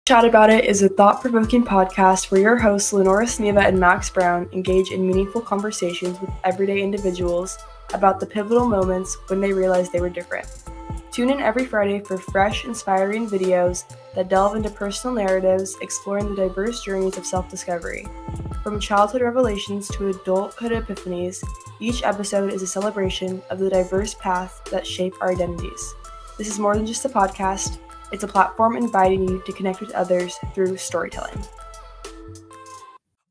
Chat About It is a thought-provoking podcast where your hosts Lenora Sneva and Max Brown engage in meaningful conversations with everyday individuals about the pivotal moments when they realized they were different. Tune in every Friday for fresh, inspiring videos that delve into personal narratives exploring the diverse journeys of self-discovery. From childhood revelations to adulthood epiphanies, each episode is a celebration of the diverse paths that shape our identities. This is more than just a podcast. It's a platform inviting you to connect with others through storytelling.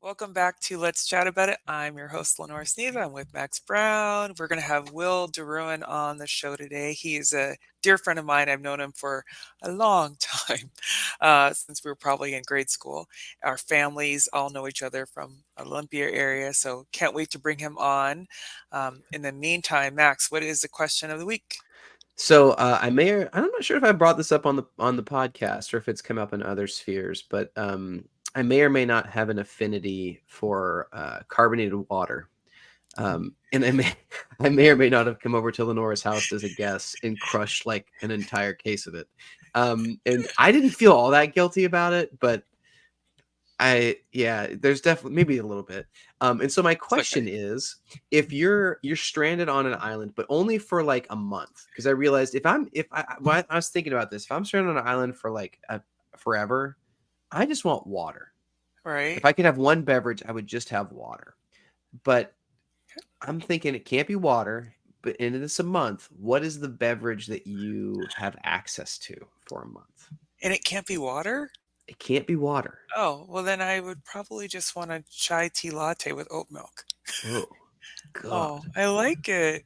Welcome back to Let's Chat About It. I'm your host, Lenora Sneva. I'm with Max Brown. We're going to have Will DeRouen on the show today. He is a dear friend of mine. I've known him for a long time, since we were probably in grade school. Our families all know each other from Olympia area, so can't wait to bring him on. In the meantime, Max, what is the question of the week? So I'm not sure if I brought this up on the podcast or if it's come up in other spheres, but I may or may not have an affinity for carbonated water. And I may or may not have come over to Lenora's house as a guest and crushed like an entire case of it. And I didn't feel all that guilty about it, but there's definitely maybe a little bit. And so my question is, if you're stranded on an island, but only for like a month, because I realized when I was thinking about this, if I'm stranded on an island for like forever, I just want water. Right. If I could have one beverage, I would just have water. But I'm thinking it can't be water, but in this a month, what is the beverage that you have access to for a month? And it can't be water? It can't be water. Oh, well then I would probably just want a chai tea latte with oat milk. Oh, God. Oh, I like it.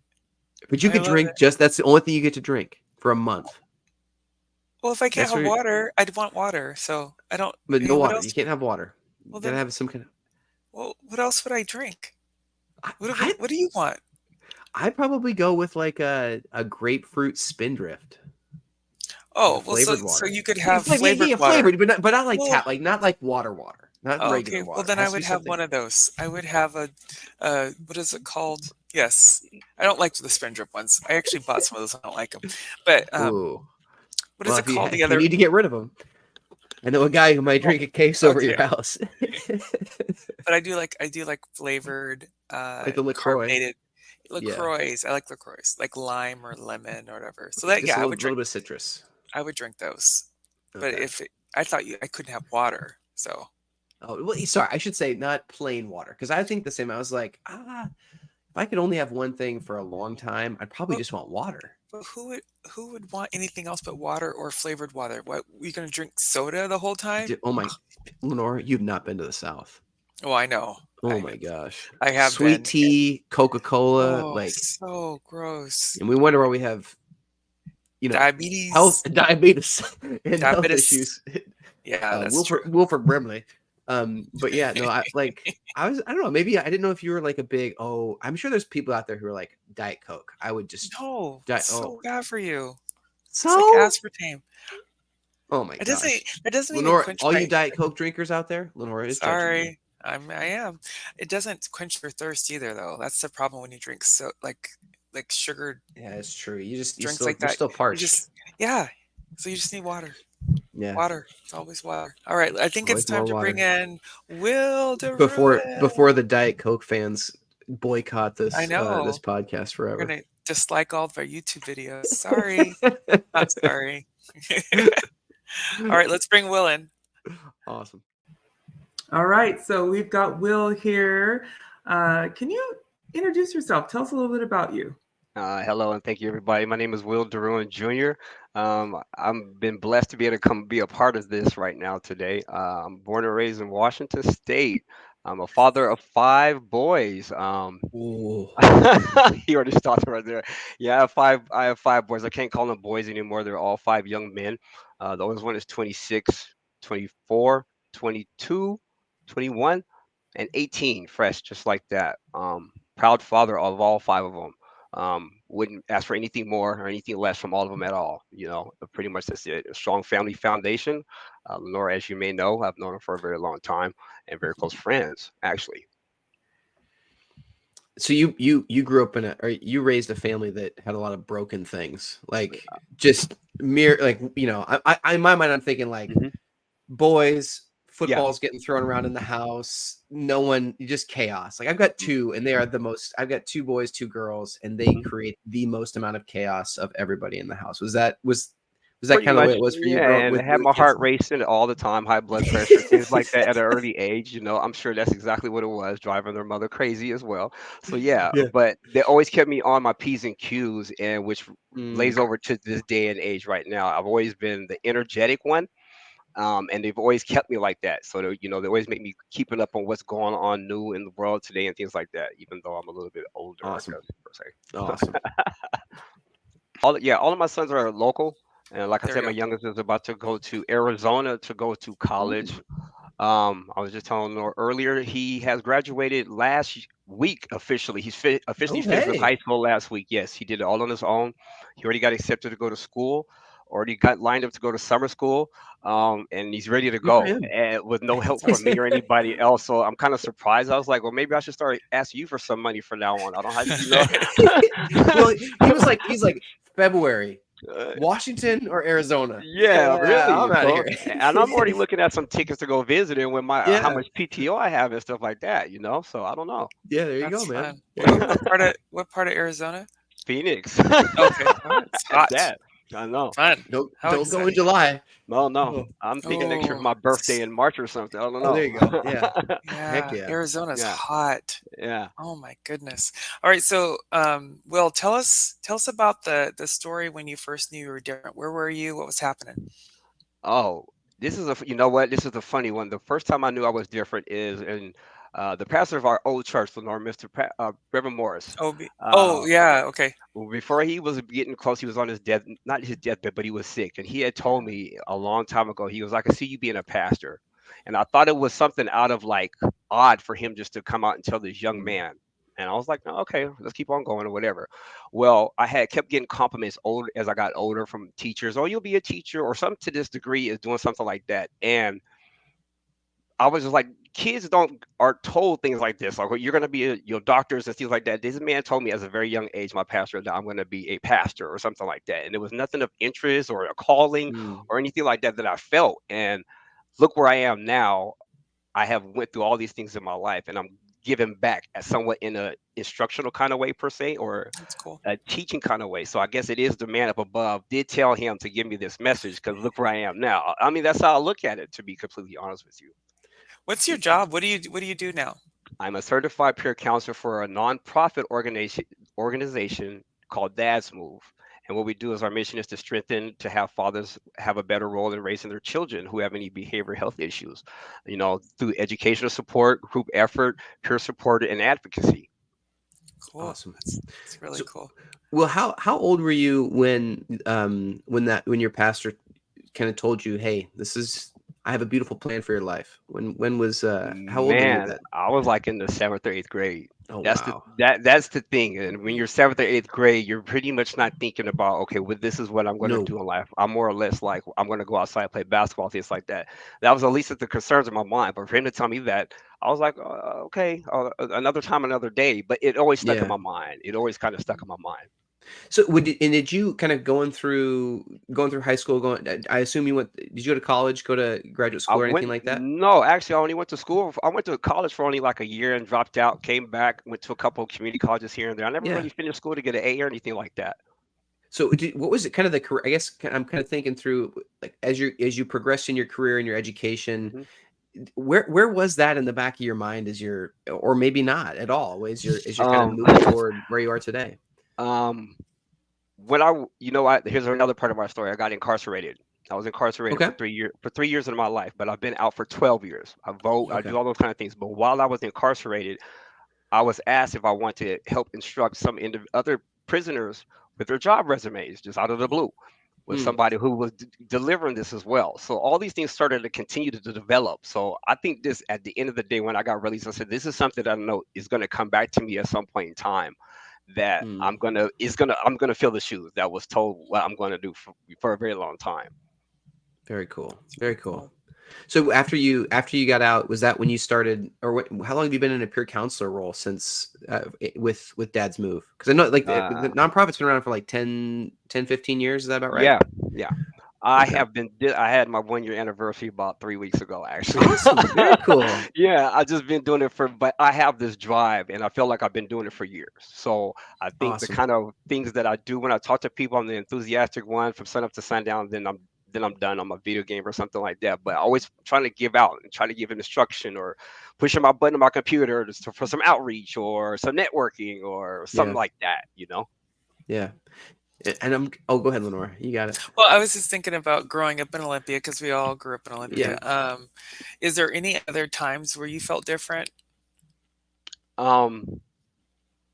But you could drink that's the only thing you get to drink for a month. Well, if I can't have water, I'd want water. So I don't. But no water. You can't have water. Well, you gotta have some kind of. Well, what else would I drink? What do you want? I'd probably go with like a grapefruit spindrift. Oh, well, so you could have flavored water. Flavored, but not like not like water, not regular water. Well, then I would have one of those. I would have a what is it called? Yes, I don't like the spindrift ones. I actually bought some of those. I don't like them. But what is it called? The other. You need to get rid of them. I know a guy who might drink a case over your house. But I do like flavored, like the LaCroix. carbonated LaCroix. I like LaCroix, like lime or lemon or whatever. So that I would drink a little bit of citrus. I would drink those. But I thought I couldn't have water, so. Oh, well, sorry, I should say not plain water, because I think the same. I was like, if I could only have one thing for a long time, I'd probably just want water. But who would want anything else but water or flavored water? What, you gonna drink soda the whole time? Oh my, Lenore, you've not been to the South. Oh, I know. Oh my gosh, I have sweet tea, Coca-Cola, like so gross. And we wonder why we have, diabetes, diabetes, and health issues. Yeah, that's true. Wilford Brimley. But yeah, no, I don't know. Maybe I didn't know if you were like a big. I'm sure there's people out there who are like Diet Coke. I would just so bad for you. So it's like aspartame. Oh my god! It doesn't Lenore, even quench all you Diet Coke drinkers out there, Lenore is sorry. I am. It doesn't quench your thirst either, though. That's the problem when you drink so like sugar. Yeah, it's true. You just drinks you're still parched. So you just need water. Yeah. Water. It's always water. All right. I think it's time to bring in Will DeRouen. Before the Diet Coke fans boycott this this podcast forever. We're gonna dislike all of our YouTube videos. Sorry. I'm sorry. All right, let's bring Will in. Awesome. All right, so we've got Will here. Can you introduce yourself? Tell us a little bit about you. Hello, and thank you, everybody. My name is Will DeRouen Jr. I've been blessed to be able to come be a part of this right now today. I'm born and raised in Washington State. I'm a father of 5 boys. He already started right there. Yeah, I have 5 boys. I can't call them boys anymore. They're all 5 young men. The oldest one is 26, 24, 22, 21, and 18, fresh, just like that. Proud father of all 5 of them. Wouldn't ask for anything more or anything less from all of them at all. Pretty much that's it. A strong family foundation. Lenora, as you may know, I've known her for a very long time and very close friends, actually. So you grew up you raised a family that had a lot of broken things, like just mere, like, in my mind, I'm thinking like boys, footballs getting thrown around in the house. No one, just chaos. Like I've got two, and they are the most. I've got 2 boys, 2 girls, and they create the most amount of chaos of everybody in the house. Was that Pretty kind of the way much, it was for you, yeah. growing And I with had my kids? heart racing all the time, high blood pressure, things like that at an early age. You know, I'm sure that's exactly what it was, driving their mother crazy as well. So yeah, Yeah. but they always kept me on my P's and Q's, and which Mm, lays over to this day and age right now. I've always been the energetic one. And they've always kept me like that. So they always make me keeping up on what's going on new in the world today and things like that. Even though I'm a little bit older, I awesome. guess per se. Awesome. All of my sons are local, and like I There said, we my go. youngest is about to go to Arizona to go to college. I was just telling Nor earlier, he has graduated last week officially. Officially Oh, finished with hey. high school last week. Yes, he did it all on his own. He already got accepted to go to school, already got lined up to go to summer school, and he's ready to Good for go, him. and with no help from me or anybody else. So I'm kind of surprised. I was like, well, maybe I should start asking you for some money from now on. I don't have, Well, he's like February, Uh, Washington or Arizona. Yeah, Yeah, really. I'm out of So, here. and I'm already looking at some tickets to go visit and with my how Yeah. much PTO I have and stuff like that, So I don't know. Yeah, there you That's go, man. fun. There you go. What part of Arizona? Phoenix. Okay. Oh, it's hot. That I know. Fun. Don't How don't go in exciting. July. No, Oh, I'm thinking next year for Oh, my birthday in March or something. I don't oh, there know. you go. Yeah. Heck yeah. yeah. Arizona's Yeah, hot. yeah. Oh my goodness. All right. So, Will, tell us about the story when you first knew you were different. Where were you? What was happening? Oh, you know what? This is the funny one. The first time I knew I was different is in the pastor of our old church, Lenore, Reverend Morris. Oh, yeah. Okay. Well, before he was getting close, he was on his death, not his deathbed, but he was sick. And he had told me a long time ago, he was like, I see you being a pastor. And I thought it was something out of like odd for him just to come out and tell this young man. And I was like, no, okay, let's keep on going or whatever. Well, I had kept getting compliments older as I got older from teachers. Oh, you'll be a teacher or something to this degree is doing something like that. And I was just like, kids don't are told things like this, like well, you're gonna be your doctors and things like that. This man told me as a very young age, my pastor, that I'm gonna be a pastor or something like that, and it was nothing of interest or a calling Mm. or anything like that that I felt. And look where I am now. I have went through all these things in my life, and I'm giving back as somewhat in a instructional kind of way per se, or That's cool. a teaching kind of way. So I guess it is the man up above did tell him to give me this message because look where I am now. I mean, that's how I look at it, to be completely honest with you. What's your job? What do you do now? I'm a certified peer counselor for a nonprofit organization called Dad's Move. And what we do is our mission is to have fathers have a better role in raising their children who have any behavioral health issues, through educational support, group effort, peer support, and advocacy. Cool. Awesome. That's really So- cool. Well, how old were you when your pastor kind of told you, hey, I have a beautiful plan for your life? When was how old were you Man, then? I was like in the 7th or 8th grade. Oh, That's wow. that's the thing. And when you're 7th or 8th grade, you're pretty much not thinking about, okay, well, this is what I'm going to No. do in life. I'm more or less like, I'm going to go outside, play basketball, things like that. That was at least the concerns in my mind. But for him to tell me that, I was like, okay, another time, another day. But it always stuck in Yeah. my mind. It always kind of stuck in my mind. So did you kind of going through high school, I assume did you go to college, go to graduate I school or anything went like that? No, actually, I only went to school. I went to college for only like a year and dropped out. Came back, went to a couple of community colleges here and there. I never Yeah. really finished school to get an A or anything like that. So what was it kind of the career? I guess I'm kind of thinking through, like, as you progressed in your career and your education, where was that in the back of your mind or maybe not at all, as you're kind of moving toward where you are today? Here's another part of our story. I got incarcerated. I was incarcerated Okay. for 3 years of my life, but I've been out for 12 years. I vote, I Okay. do all those kind of things. But while I was incarcerated, I was asked if I want to help instruct some other prisoners with their job resumes, just out of the blue, with somebody who was delivering this as well. So all these things started to continue to develop. So I think this, at the end of the day, when I got released, I said, this is something that I know is going to come back to me at some point in time. That I'm gonna fill the shoes that was told what I'm gonna do for a very long time. Very cool. Very cool. So after you got out, was that when you started, or how long have you been in a peer counselor role since with Dad's Move? Because I know, like, the nonprofit's been around for like 10, 15 years. Is that about right? Yeah. I Okay. have been. I had my 1 year anniversary about 3 weeks ago, actually. Awesome. Very cool. Yeah, I just been doing it but I have this drive, and I feel like I've been doing it for years. So I think the Awesome. kind of things that I do when I talk to people, I'm the enthusiastic one from sun up to sundown. Then I'm done. I'm a video game or something like that. But always trying to give out and try to give instruction or pushing my button on my computer for some outreach or some networking or something Yeah. like that. You know. Yeah. And oh, go ahead, Lenore. You got it. Well, I was just thinking about growing up in Olympia because we all grew up in Yeah. Olympia. Is there any other times where you felt different? Um,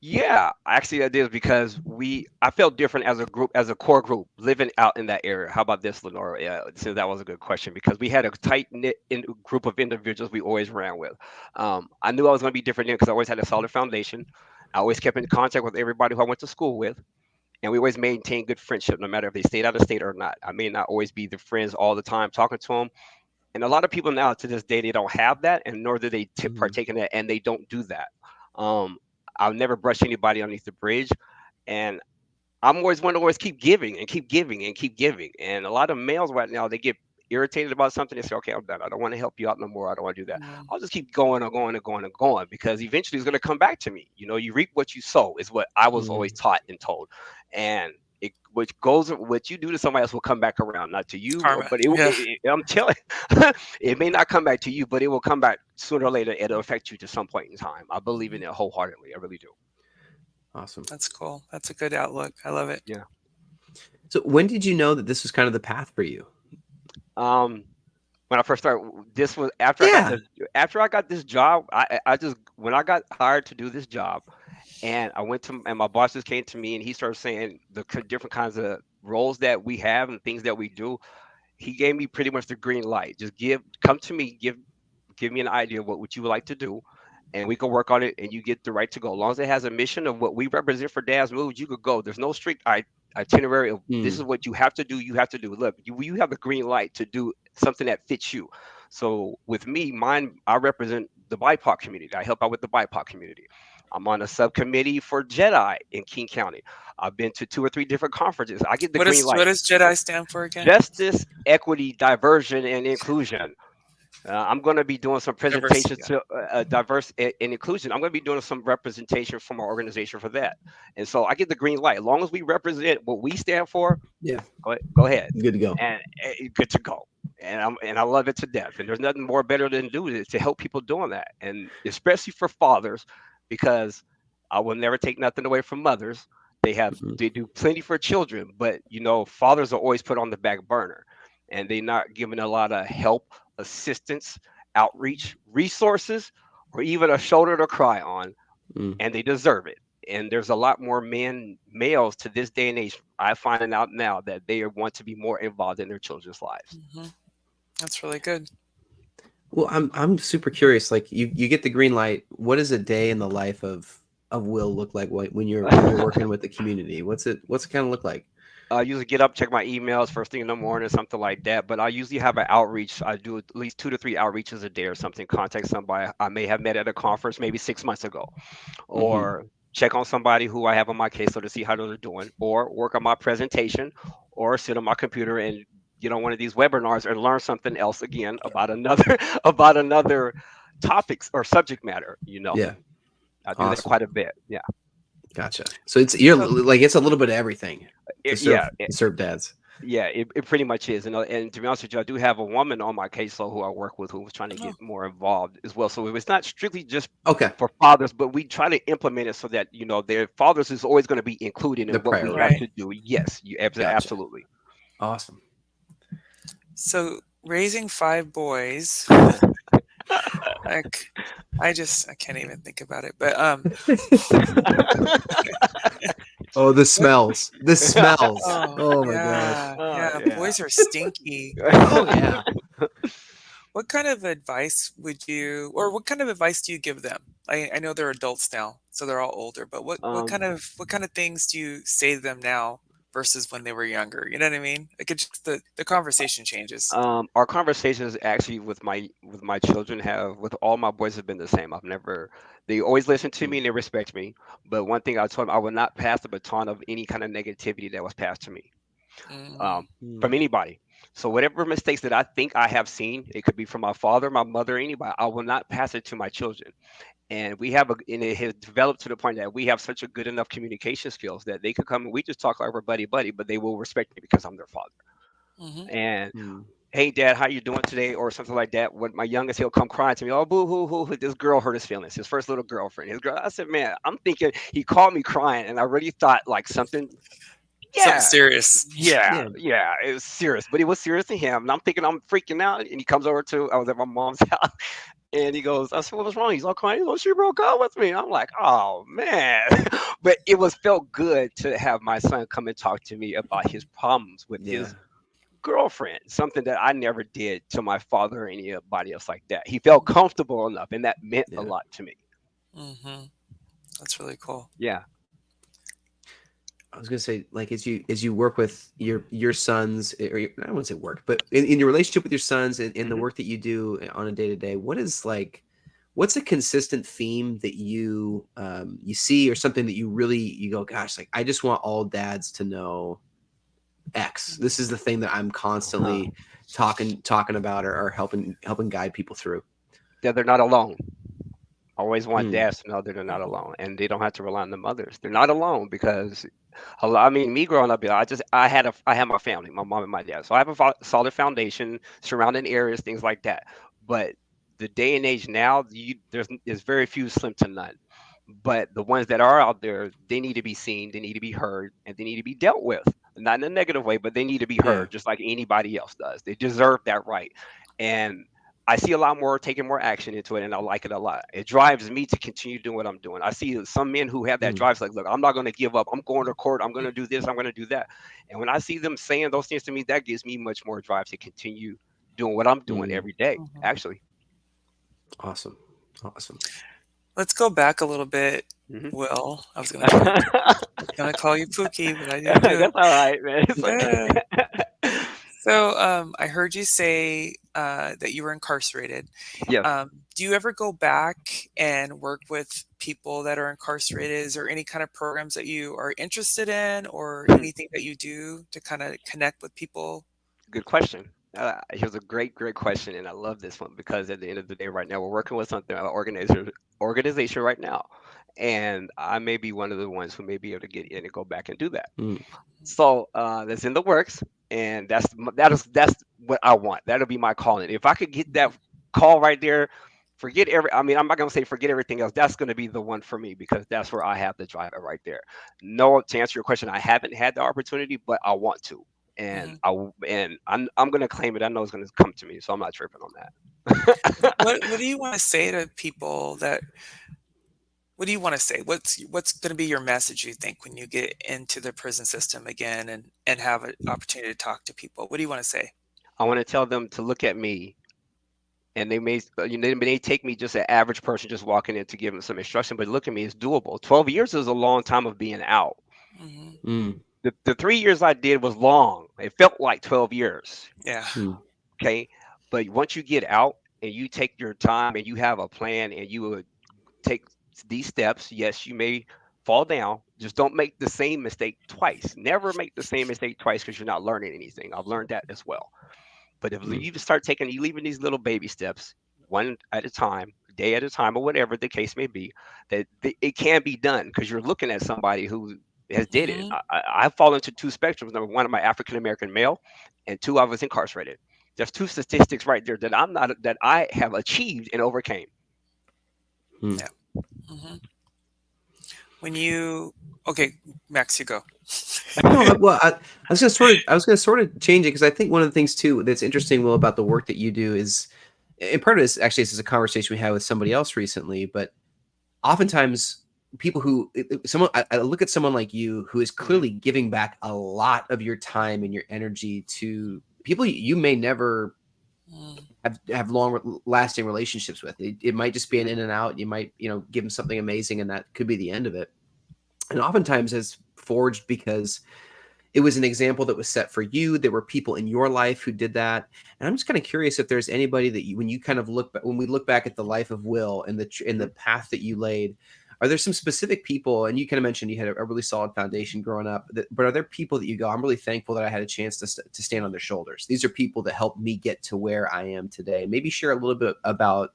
Yeah, actually, I did because I felt different as a group, as a core group, living out in that area. How about this, Lenora? Yeah, so that was a good question because we had a tight knit group of individuals we always ran with. I knew I was going to be different then because I always had a solid foundation. I always kept in contact with everybody who I went to school with, and we always maintained good friendship, no matter if they stayed out of state or not. I may not always be the friends all the time talking to them, and a lot of people now to this day they don't have that, and nor do they Mhm. partake in that, and they don't do that. um I'll never brush anybody underneath the bridge, and I'm always one to always keep giving and keep giving and keep giving. And a lot of males right now, they get irritated about something. They say, okay, I'm done. I don't want to help you out no more. I don't want to do that. Mm, I'll just keep going and going and going and going because eventually it's going to come back to me. You know, you reap what you sow is what I was always Mhm. taught and told. And what you do to somebody else will come back around, not to you, karma. but Yeah. I'm telling, it may not come back to you, but it will come back sooner or later. It'll affect you to some point in time. I believe in Mhm. it wholeheartedly. I really do. Awesome. That's cool. That's a good outlook. I love it. Yeah. So when did you know that this was kind of the path for you? Um, when I first started, this was Yeah. after I got this job. I just when I got hired to do this job, and I went to and my boss just came to me and he started saying the different kinds of roles that we have and things that we do. He gave me pretty much the green light. Just come to me, give me an idea of what you would like to do, and we can work on it, and you get the right to go. As long as it has a mission of what we represent for Dad's Moves, you could go. There's no strict itinerary of this is Mm. what you have to do. You have to do. Look, you have the green light to do something that fits you. So with me, I represent the BIPOC community. I help out with the BIPOC community. I'm on a subcommittee for Jedi in King County. I've been to 2 or 3 different conferences. I get the green What light. does Jedi stand for again? Justice, equity, diversion, and inclusion. I'm going to be doing some Diversity. presentations Yeah. to diverse and inclusion. I'm going to be doing some representation from our organization for that. And so I get the green light. As long as we represent what we stand for, Yeah. go ahead. Good to go. And good to go. And I love it to death. And there's nothing more better than do it to help people doing that. And especially for fathers, because I will never take nothing away from mothers. Mhm. They do plenty for children, but fathers are always put on the back burner, and they're not given a lot of help, assistance, outreach, resources, or even a shoulder to cry on, Mm. and they deserve it. And there's a lot more males to this day and age. I finding out now that they want to be more involved in their children's lives. Hmm. That's really good. Well, I'm super curious. Like you get the green light. What does a day in the life of Will look like when you're working with the community? What's it kind of look like? I usually get up, check my emails first thing in the morning, something like that. But I usually have an outreach. I do at least 2 to 3 outreaches a day or something. Contact somebody I may have met at a conference maybe 6 months ago, Hmm. or check on somebody who I have on my caseload to see how they're doing, or work on my presentation, or sit on my computer and get on one of these webinars and learn something else again about another about another topics or subject matter. Yeah. I do that Awesome. quite a bit. Yeah. Gotcha. So you're So, like it's a little bit of everything to Yeah. serve dads. Yeah, it pretty much is. And to be honest with you, I do have a woman on my caseload who I work with who was trying to oh, get more involved as well. So it was not strictly just Okay. for fathers, but we try to implement it so that, their fathers is always going to be included in The what we priority. have right. to do. Yes, you Gotcha. absolutely. Awesome. So raising 5 boys, like I can't even think about it. But Oh, the smells. The smells. oh Oh my gosh. yeah, Oh, yeah, yeah. boys are stinky. Oh yeah. What kind of advice or what kind of advice do you give them? I know they're adults now, so they're all older, but um, what kind of things do you say to them now versus when they were younger? You know what I mean? Like it's just the conversation changes. our conversations actually with my children have with all my boys have been the same. They always listen to me Mm. and they respect me. But one thing I told them, I will not pass the baton of any kind of negativity that was passed to me Mm, um, from Mm. anybody. So whatever mistakes that I think I have seen, it could be from my father, my mother, anybody, I will not pass it to my children. And and it has developed to the point that we have such a good enough communication skills that they could come and we just talk like we're buddy buddy, but they will respect me because I'm their father. Hmm. And Mm. hey dad, how you doing today, or something like that. When my youngest, he'll come crying to me, oh boo hoo hoo, this girl hurt his feelings, his first little girlfriend, his girl. I said, man, I'm thinking he called me crying and I really thought like something. Something Yeah, serious. yeah, Yeah. yeah, it was serious, but it was serious to him. And I'm thinking I'm freaking out. And he comes over to, I was at my mom's house, and he goes, I said, what was wrong? He's all crying. He goes, she broke up with me. I'm like, oh man. But it was felt good to have my son come and talk to me about his problems with Yeah. his girlfriend, something that I never did to my father or anybody else like that. He felt comfortable enough, and that meant a Yeah. lot to me. Hmm. That's really cool. Yeah. I was gonna say, like, as you work with your sons, or I wouldn't say work, but in your relationship with your sons and in the Mhm. work that you do on a day to day, what's a consistent theme that you see, or something that you go, gosh, like I just want all dads to know X. This is the thing that I'm Uh-huh. constantly talking about, or helping guide people through. That they're not alone. I always want Mm. dads to know that they're not alone, and they don't have to rely on the mothers. They're not alone because, I mean, me growing up, I had my family, my mom and my dad, so I have a solid foundation, surrounding areas, things like that. But the day and age now, there's very few, slim to none. But the ones that are out there, they need to be seen, they need to be heard, and they need to be dealt with. Not in a negative way, but they need to be Yeah. heard just like anybody else does. They deserve that right. And I see a lot more taking more action into it, and I like it a lot. It drives me to continue doing what I'm doing. I see some men who have that Mm. drive, like, look, I'm not going to give up. I'm going to court. I'm going to do this. I'm going to do that. And when I see them saying those things to me, that gives me much more drive to continue doing what I'm doing Mm. every day, Hmm. actually. Awesome. Awesome. Let's go back a little bit, Hmm. Will. I was gonna call you Pookie, but I didn't do it. That's all right, man. It's Yeah. okay. So, I heard you say that you were incarcerated. Yes. Do you ever go back and work with people that are incarcerated? Is there any kind of programs that you are interested in, or anything that you do to kind of connect with people? Good question. Here's a great question, and I love this one because at the end of the day, right now we're working with something, an organization right now, and I may be one of the ones who may be able to get in and go back and do that. Mm. So that's in the works, and that's what I want. That'll be my calling. If I could get that call right there, forget every. I mean, I'm not gonna say forget everything else. That's gonna be the one for me because that's where I have the drive at right there. No, to answer your question, I haven't had the opportunity, but I want to, and Mhm. I'm gonna claim it. I know it's gonna come to me, so I'm not tripping on that. What do you want to say to people that? What do you want to say? What's going to be your message, you think, when you get into the prison system again and have an opportunity to talk to people? What do you want to say? I want to tell them to look at me, and they may take me just an average person just walking in to give them some instruction, but look at me, it's doable. 12 years is a long time of being out. Hmm. Mm. The 3 years I did was long. It felt like 12 years. Yeah. Mm. Okay. But once you get out and you take your time and you have a plan and you would take these steps, yes, you may fall down. Just don't make the same mistake twice. Never make the same mistake twice because you're not learning anything. I've learned that as well. But if Mm. you just start you leaving these little baby steps, one at a time, day at a time, or whatever the case may be, it can be done because you're looking at somebody who has did it. Hmm. I fall into two spectrums. Number one, I'm an African American male, and two, I was incarcerated. There's two statistics right there that I have achieved and overcame. Mm. Yeah. Hmm. When you okay, Max, you go. No, well, I was gonna sort of change it because I think one of the things too that's interesting, Will, about the work that you do is, and part of this actually, this is a conversation we had with somebody else recently, but oftentimes people I look at someone like you who is clearly giving back a lot of your time and your energy to people you may never Mm. have long lasting relationships with. It might just be an Mhm. in and out. You might, give them something amazing and that could be the end of it. And oftentimes has forged because it was an example that was set for you. There were people in your life who did that. And I'm just kind of curious if there's anybody that when you kind of when we look back at the life of Will and the Mhm. path that you laid, Are there some specific people, and you kind of mentioned you had a really solid foundation growing up, but are there people that you go, I'm really thankful that I had a chance to stand on their shoulders. These are people that helped me get to where I am today. Maybe share a little bit about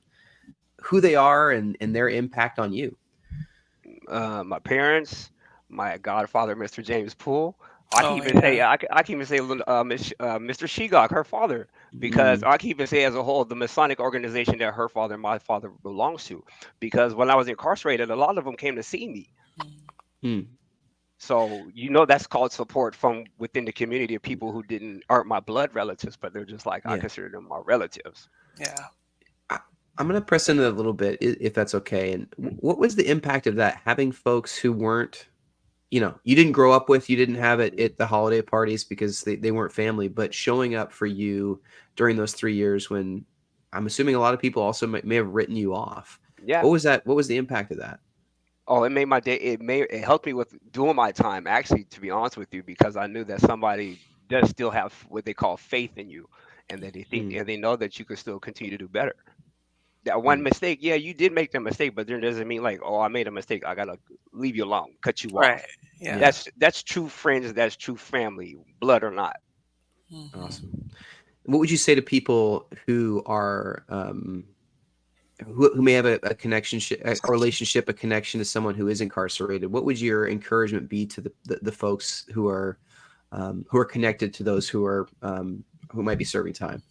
who they are and their impact on you. My parents, my godfather, Mr. James Poole. I can Oh even say yeah. I can even say Mr. Shegog, her father, because Mm, I can even say as a whole the Masonic organization that her father and my father belongs to. Because when I was incarcerated, a lot of them came to see me. Mm. mm, So that's called support from within the community of people who aren't my blood relatives, but they're just like I yeah. consider them my relatives. Yeah. I'm going to press into that a little bit, if that's okay. And what was the impact of that? Having folks who weren't, you didn't grow up with, you didn't have it at the holiday parties because they weren't family, but showing up for you during those 3 years when I'm assuming a lot of people also may have written you off. Yeah. What was that? What was the impact of that? Oh, it made my day. It helped me with doing my time. Actually, to be honest with you, because I knew that somebody does still have what they call faith in you, and that they think Mm, and they know that you can still continue to do better. That one mm, mistake, yeah, you did make that mistake, but then doesn't mean like, oh, I made a mistake, I gotta leave you alone, cut you Right. off. yeah. Yeah. That's true friends. That's true family, blood or not. Hmm. Awesome. What would you say to people who are, who may have a connection, a relationship, a connection to someone who is incarcerated? What would your encouragement be to the folks who are connected to those who might be serving time?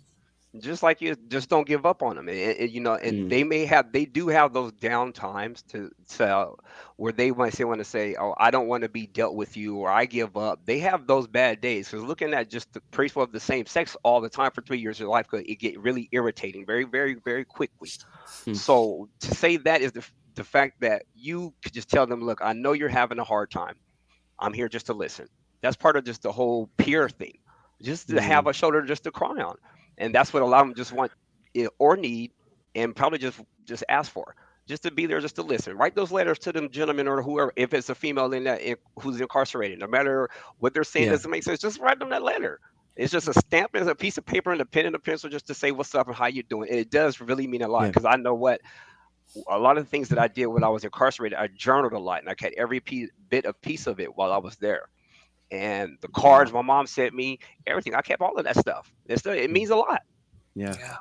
Just like you, just don't give up on them. And Mm, they do have those down times to where they want to say, oh, I don't want to be dealt with you, or I give up. They have those bad days because looking at just the people of the same sex all the time for 3 years of your life could it get really irritating very, very, very quickly. mm, So to say that is the fact that you could just tell them, look, I know you're having a hard time. I'm here just to listen. That's part of just the whole peer thing, just to have mm, a shoulder just to cry on, and that's what a lot of them just want or need, and probably just ask for, just to be there, just to listen. Write those letters to them gentlemen or whoever, if it's a female who's incarcerated, no matter what they're saying yeah. doesn't make sense. Just write them that letter. It's just a stamp and a piece of paper and a pen and a pencil just to say what's up and how you doing. And it does really mean a lot Yeah. because I know what a lot of the things that I did when I was incarcerated, I journaled a lot and I kept every bit of piece of it while I was there. And the cards Wow. my mom sent me, everything, I kept all of that stuff. It Mm, means a lot. yeah. Yeah.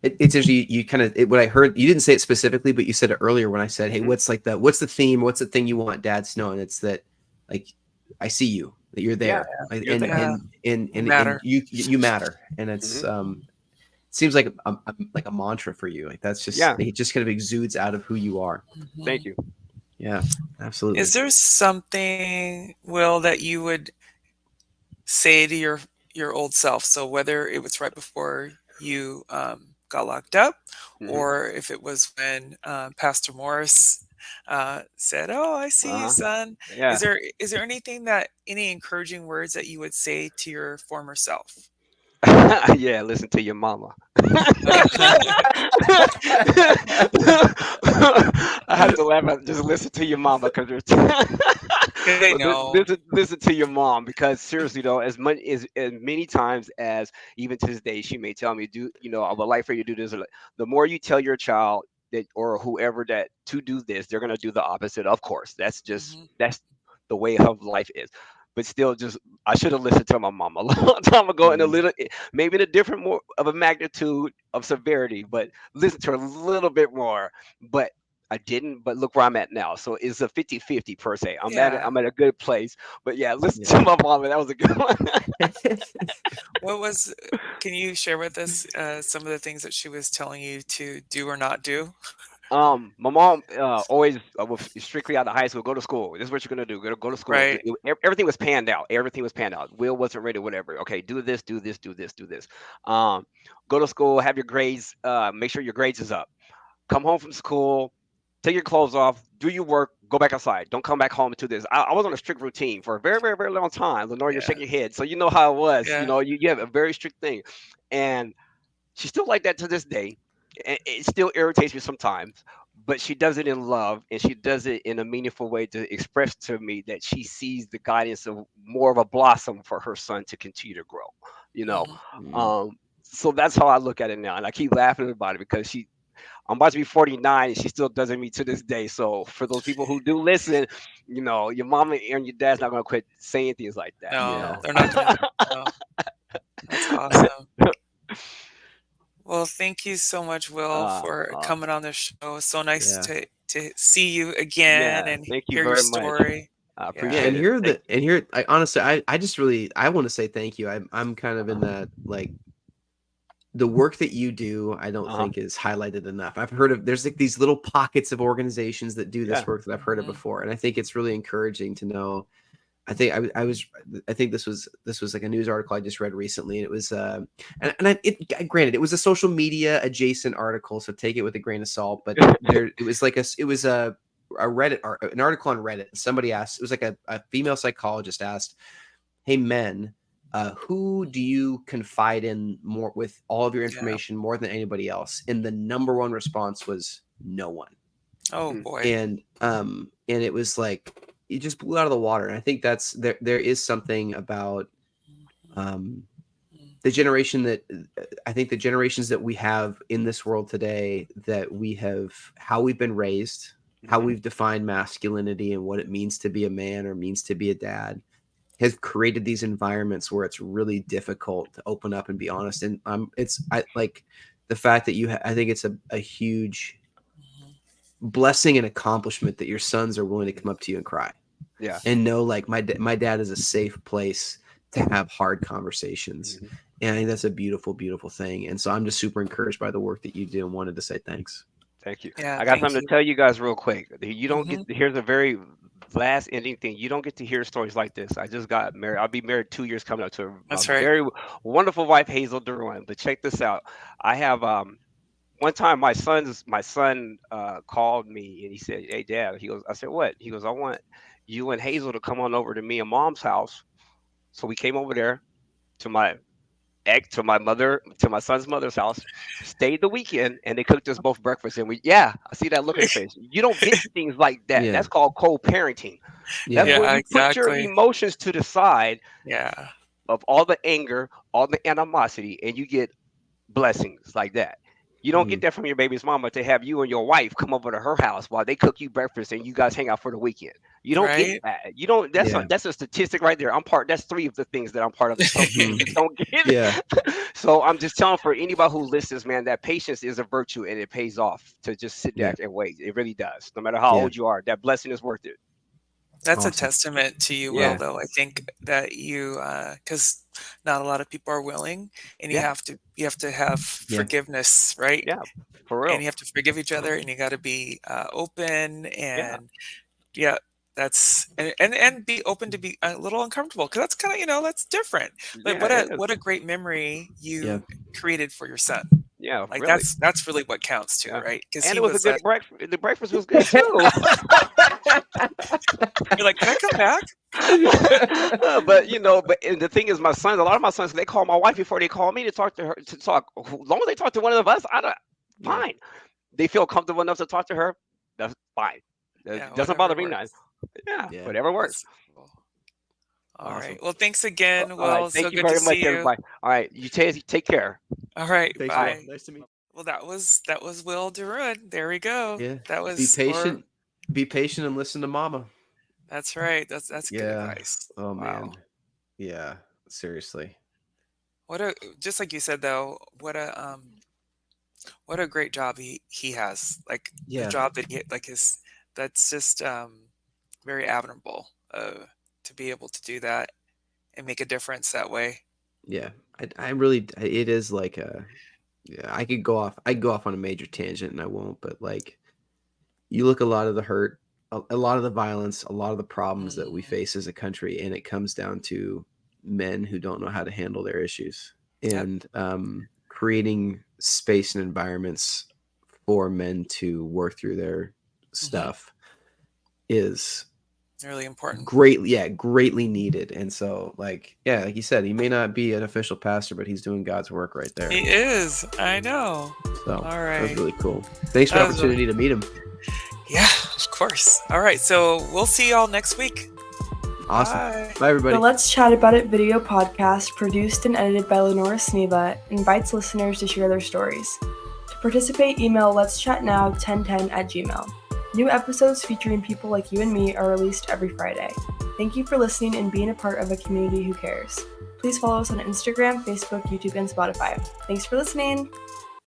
It's actually you kind of what I heard. You didn't say it specifically, but you said it earlier when I said, "Hey, Hmm. what's the theme? What's the thing you want dads to know?" And it's that, like, I see you, that you're Yeah, there, like, you're there. Yeah. You and matter. you matter, and it's Hmm. seems like a mantra for you. Like Yeah, it just kind of exudes out of who you are. Hmm. thank you. Yeah, absolutely. Is there something, Will, that you would say to your old self? So whether it was right before you got locked up, Hmm. or if it was when Pastor Morris said, "Oh, I see you, Uh-huh. son." Yeah. Is there anything any encouraging words that you would say to your former self? Yeah, listen to your mama. I have to laugh at just listen to your mama because They know. listen to your mom because seriously though, as many times as even to this day she may tell me I would like for you to do this. The more you tell your child that or whoever that to do this, they're gonna do the opposite. Of course, Hmm. that's the way of life is. But still, just I should have listened to my mom a long time ago in a Mm, little, maybe in a different more of a magnitude of severity, but listen to her a little bit more. But I didn't, but look where I'm at now. So it's a 50-50 per se. Yeah. I'm at a good place. But yeah, listen yeah. to my mom, and that was a good one. What was? Can you share with us some of the things that she was telling you to do or not do? My mom always was strictly out of high school. Go to school. This is what you're gonna do. Go to school. Right. Everything was panned out. Everything was panned out. Will wasn't ready. Whatever. Okay, do this. Do this. Do this. Do this. Um, Go to school. Have your grades. Make sure your grades is up. Come home from school. Take your clothes off. Do your work. Go back outside. Don't come back home to this. I was on a strict routine for a very, very, very long time. Lenore, you're Yeah. shaking your head, so you know how it was. Yeah. You have a very strict thing, and she's still like that to this day. It still irritates me sometimes, but she does it in love and she does it in a meaningful way to express to me that she sees the guidance of more of a blossom for her son to continue to grow. You know, Hmm. Mm, so that's how I look at it now, and I keep laughing about it because I'm about to be 49, and she still does it to me to this day. So for those people who do listen, you know, your mama and your dad's not gonna quit saying things like that. No, Yeah. they're not doing that. No. That's awesome. Well, thank you so much, Will, for coming on the show. It's so nice to see you again and thank you hear your very much. story. I Yeah, appreciate and it. here, I honestly, I just really, I want to say thank you. I'm kind of in that, like, the work that you do, I don't think is highlighted enough. I've heard of, there's like these little pockets of organizations that do this work that I've heard of before, and I think it's really encouraging to know. I think I think this was like a news article I just read recently, and it was granted, it was a social media adjacent article, so take it with a grain of salt. But it was a Reddit an article on Reddit. Somebody asked, it was like a female psychologist asked, "Hey men, who do you confide in more with all of your information more than anybody else?" And the number one response was no one. Oh boy. And it was like, it just blew out of the water. And I think that's there is something about the generation that I think the generations that we have in this world today, that we have, how we've been raised, how we've defined masculinity and what it means to be a man or means to be a dad, has created these environments where it's really difficult to open up and be honest. And I like the fact that I think it's a huge blessing and accomplishment that your sons are willing to come up to you and cry. Yeah. And know, like, my dad is a safe place to have hard conversations. And I think that's a beautiful, beautiful thing. And so I'm just super encouraged by the work that you do and wanted to say thanks. Thank you. Yeah, I got something to tell you guys real quick. You don't get, here's a very last ending thing. You don't get to hear stories like this. I just got married. I'll be married 2 years coming up to a very wonderful wife, Hazel DeRouen. But check this out. I have one time my son called me and he said, "Hey Dad," he goes, I said, "What?" He goes, "I want you and Hazel to come on over to me and Mom's house." So we came over there to my son's mother's house, stayed the weekend, and they cooked us both breakfast. And I see that look in his face. You don't get things like that. Yeah. That's called co-parenting. That's when you put your emotions to the side of all the anger, all the animosity, and you get blessings like that. You don't get that from your baby's mama, to have you and your wife come over to her house while they cook you breakfast and you guys hang out for the weekend. You don't get that. You don't. That's a statistic right there. That's 3 of the things that I'm part of. Don't get it. So I'm just telling, for anybody who listens, man, that patience is a virtue and it pays off to just sit back and wait. It really does. No matter how old you are, that blessing is worth it. That's a testament to you, Will, though. I think that you, because not a lot of people are willing, and you have to have forgiveness, right? Yeah, for real. And you have to forgive each other, and you got to be open, and that's and be open to be a little uncomfortable, because that's kind of, that's different. But what a great memory you created for your son. Yeah, like really. that's really what counts too, right? And it was a good breakfast. The breakfast was good too. You're like, "Can I come back?" But the thing is, a lot of my sons, they call my wife before they call me to talk to her. To talk, as long as they talk to one of us, fine. They feel comfortable enough to talk to her. That's fine. It doesn't bother me none. Yeah, whatever works. All right. Well, thanks again, Will. Right. Thank you very much, everybody. All right. You take care. All right. Thanks, bye. Will. Nice to meet you. Well, that was Will DeRouen. There we go. Yeah. That was Be patient and listen to mama. That's right. That's good advice. Oh man. Yeah. Seriously. Just like you said though, what a great job he has. Like the job that that's just very admirable to be able to do that and make a difference that way. Yeah. I really, it is like I could go off on a major tangent and I won't, but like, you look a lot of the hurt, a lot of the violence, a lot of the problems that we face as a country, and it comes down to men who don't know how to handle their issues. And creating space and environments for men to work through their stuff is really important. Greatly needed. And so, like you said, he may not be an official pastor, but he's doing God's work right there. He is. I know. So all right. That was really cool. Thanks for the opportunity to meet him. Yeah, of course. All right. So we'll see y'all next week. Awesome. Bye everybody. The Let's Chat About It video podcast, produced and edited by Lenora Sneva, invites listeners to share their stories. To participate, email letschatnow1010@gmail. New episodes featuring people like you and me are released every Friday. Thank you for listening and being a part of a community who cares. Please follow us on Instagram, Facebook, YouTube, and Spotify. Thanks for listening!